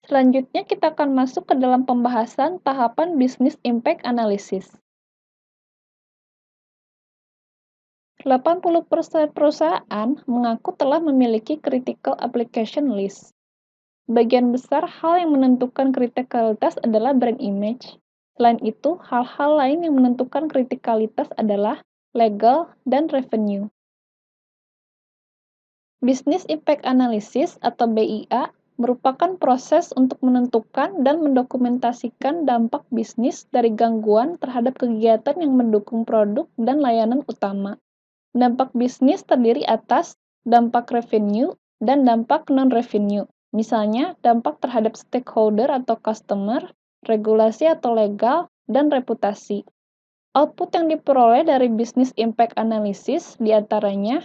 Selanjutnya kita akan masuk ke dalam pembahasan tahapan Business Impact Analysis. 80% perusahaan mengaku telah memiliki Critical Application List. Bagian besar hal yang menentukan kritikalitas adalah brand image. Selain itu, hal-hal lain yang menentukan kritikalitas adalah legal dan revenue. Business Impact Analysis atau BIA merupakan proses untuk menentukan dan mendokumentasikan dampak bisnis dari gangguan terhadap kegiatan yang mendukung produk dan layanan utama. Dampak bisnis terdiri atas dampak revenue dan dampak non-revenue. Misalnya, dampak terhadap stakeholder atau customer, regulasi atau legal, dan reputasi. Output yang diperoleh dari Business Impact Analysis diantaranya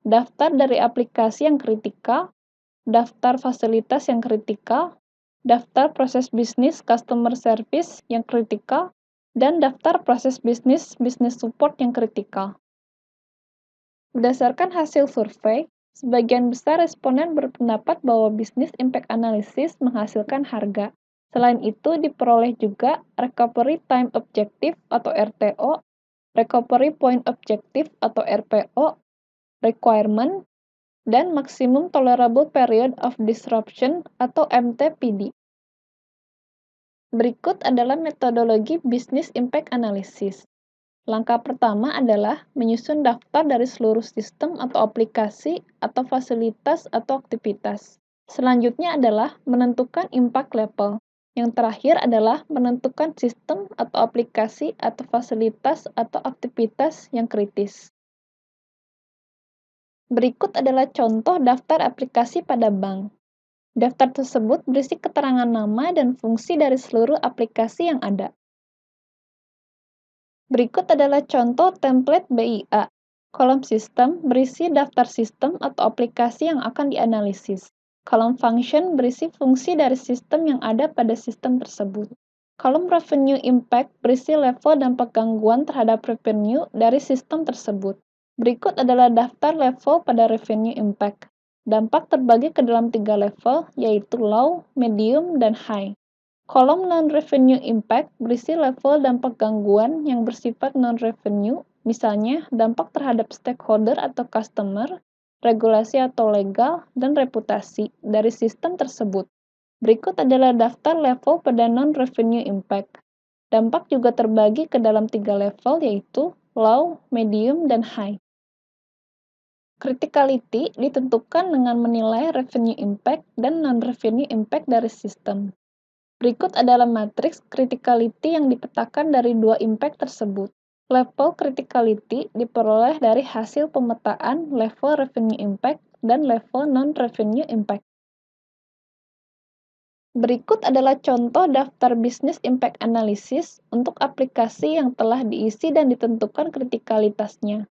daftar dari aplikasi yang kritikal, daftar fasilitas yang kritikal, daftar proses bisnis customer service yang kritikal, dan daftar proses bisnis business support yang kritikal. Berdasarkan hasil survei, sebagian besar responden berpendapat bahwa Business Impact Analysis menghasilkan harga. Selain itu, diperoleh juga Recovery Time Objective atau RTO, Recovery Point Objective atau RPO, Requirement, dan Maximum Tolerable Period of Disruption atau MTPD. Berikut adalah metodologi Business Impact Analysis. Langkah pertama adalah menyusun daftar dari seluruh sistem atau aplikasi atau fasilitas atau aktivitas. Selanjutnya adalah menentukan impact level. Yang terakhir adalah menentukan sistem atau aplikasi atau fasilitas atau aktivitas yang kritis. Berikut adalah contoh daftar aplikasi pada bank. Daftar tersebut berisi keterangan nama dan fungsi dari seluruh aplikasi yang ada. Berikut adalah contoh template BIA. Kolom sistem berisi daftar sistem atau aplikasi yang akan dianalisis. Kolom function berisi fungsi dari sistem yang ada pada sistem tersebut. Kolom revenue impact berisi level dampak gangguan terhadap revenue dari sistem tersebut. Berikut adalah daftar level pada revenue impact. Dampak terbagi ke dalam 3 level, yaitu low, medium, dan high. Kolom non-revenue impact berisi level dampak gangguan yang bersifat non-revenue, misalnya dampak terhadap stakeholder atau customer, regulasi atau legal, dan reputasi dari sistem tersebut. Berikut adalah daftar level pada non-revenue impact. Dampak juga terbagi ke dalam 3 level, yaitu low, medium, dan high. Criticality ditentukan dengan menilai revenue impact dan non-revenue impact dari sistem. Berikut adalah matriks criticality yang dipetakan dari 2 impact tersebut. Level criticality diperoleh dari hasil pemetaan level revenue impact dan level non-revenue impact. Berikut adalah contoh daftar Business Impact Analysis untuk aplikasi yang telah diisi dan ditentukan kritikalitasnya.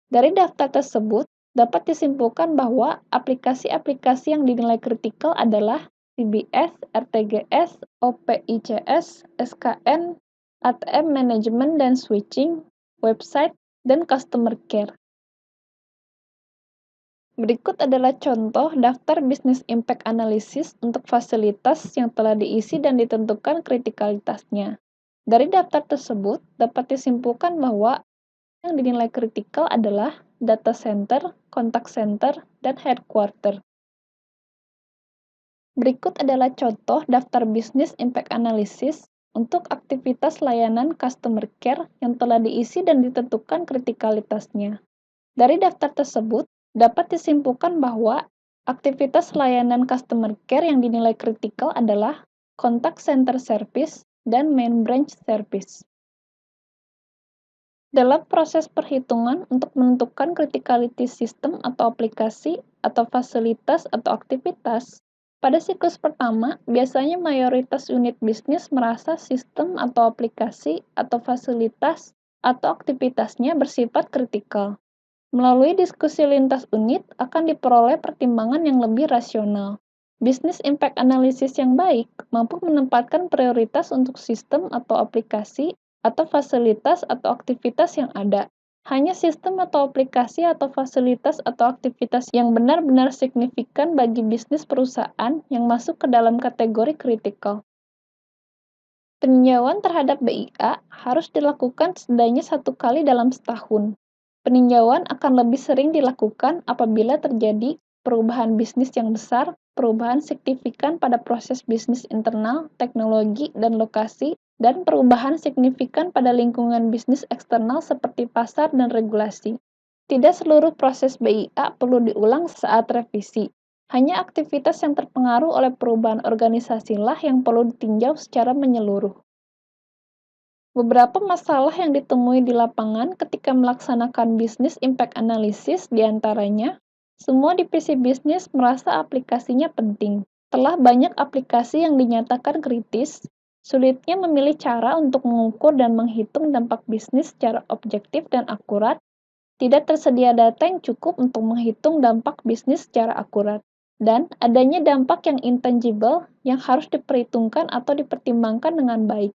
Dari daftar tersebut, dapat disimpulkan bahwa aplikasi-aplikasi yang dinilai kritikal adalah CBS, RTGS, OPICS, SKN, ATM Management dan Switching, website, dan customer care. Berikut adalah contoh daftar Business Impact Analysis untuk fasilitas yang telah diisi dan ditentukan kritikalitasnya. Dari daftar tersebut, dapat disimpulkan bahwa yang dinilai kritikal adalah data center, contact center, dan headquarter. Berikut adalah contoh daftar Business Impact Analysis untuk aktivitas layanan customer care yang telah diisi dan ditentukan kritikalitasnya. Dari daftar tersebut, dapat disimpulkan bahwa aktivitas layanan customer care yang dinilai kritikal adalah contact center service dan main branch service. Dalam proses perhitungan untuk menentukan criticality system atau aplikasi atau fasilitas atau aktivitas, pada siklus pertama, biasanya mayoritas unit bisnis merasa sistem atau aplikasi atau fasilitas atau aktivitasnya bersifat kritikal. Melalui diskusi lintas unit akan diperoleh pertimbangan yang lebih rasional. Business impact analysis yang baik mampu menempatkan prioritas untuk sistem atau aplikasi atau fasilitas atau aktivitas yang ada, Hanya sistem atau aplikasi atau fasilitas atau aktivitas yang benar-benar signifikan bagi bisnis perusahaan yang masuk ke dalam kategori kritikal. Peninjauan terhadap BIA harus dilakukan setidaknya 1 kali dalam setahun. Peninjauan akan lebih sering dilakukan apabila terjadi perubahan bisnis yang besar, perubahan signifikan pada proses bisnis internal, teknologi, dan lokasi, dan perubahan signifikan pada lingkungan bisnis eksternal seperti pasar dan regulasi. Tidak seluruh proses BIA perlu diulang saat revisi. Hanya aktivitas yang terpengaruh oleh perubahan organisasilah yang perlu ditinjau secara menyeluruh. Beberapa masalah yang ditemui di lapangan ketika melaksanakan bisnis impact analysis diantaranya, semua divisi bisnis merasa aplikasinya penting. Telah banyak aplikasi yang dinyatakan kritis, sulitnya memilih cara untuk mengukur dan menghitung dampak bisnis secara objektif dan akurat, tidak tersedia data yang cukup untuk menghitung dampak bisnis secara akurat, dan adanya dampak yang intangible yang harus diperhitungkan atau dipertimbangkan dengan baik.